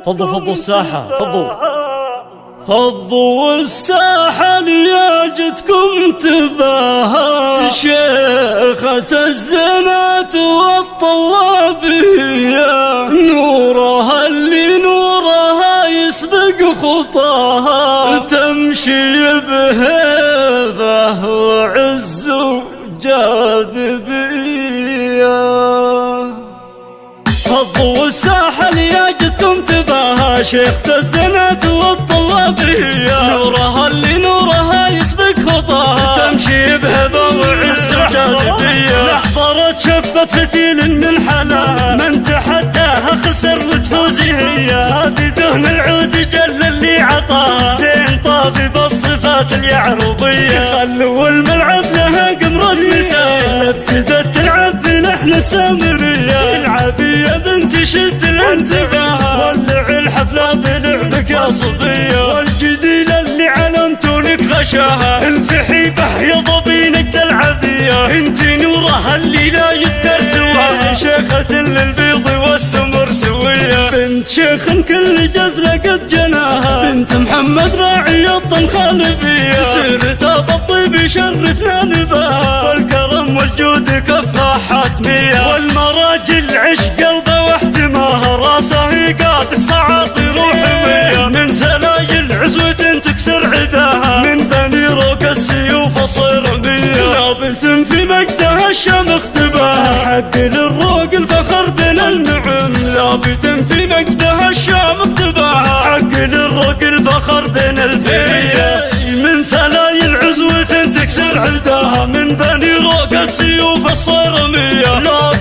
فضوا الساحة، فضوا الساحة لياجتكم تباهى شيخة الزنات والطلابية، نورها اللي نورها يسبق خطاها، تمشي بهيبة وعز وجاذبية. فضوا الساحة لياجتكم تباهى شيخة الزنات والطلابية، نورها اللي نورها يسبق خطاها، تمشي بهبة وعز وجاذبية. احضرت شبة فتيل من حلاها، من تحداها خسر وتفوزي هي، هذه دهن العود جل اللي عطاها، زين طاغي بالصفات اليعربية. خلوا الملعب لها قمرة مثال، ابتدت تلعب بلحن السامرية، العبي يا بنت شد الانتباه، ولع الحفلة بلعبك يا صبية، والجديل اللي علمتونك غشاها، انفحي بحيض بينك تلعبية، انت نورها اللي لا يذكر سواها، شيخة للبيض والسمر سوية، بنت شيخ كل جزلة قد جناها، بنت محمد راعي الطنخالبية، سيرتها بالطيب يشرفنا نباها، والكرم والجود كفها حاتمية، والمراجل عشق قلبه واحتماها، راسه يقاطع سعاطي روحية، من سلايل عزوة تكسر عداها، من بني روك السيوف الصيرمية، لا بنت في مجدها الشام اختباها، حق للروق الفخر بين النعم، لا بنت في مجدها الشام اختباها، حق للروق الفخر بين البيئة، من سلايل عزوة تكسر عداها، من بني روك السيوف الصيرمية، لا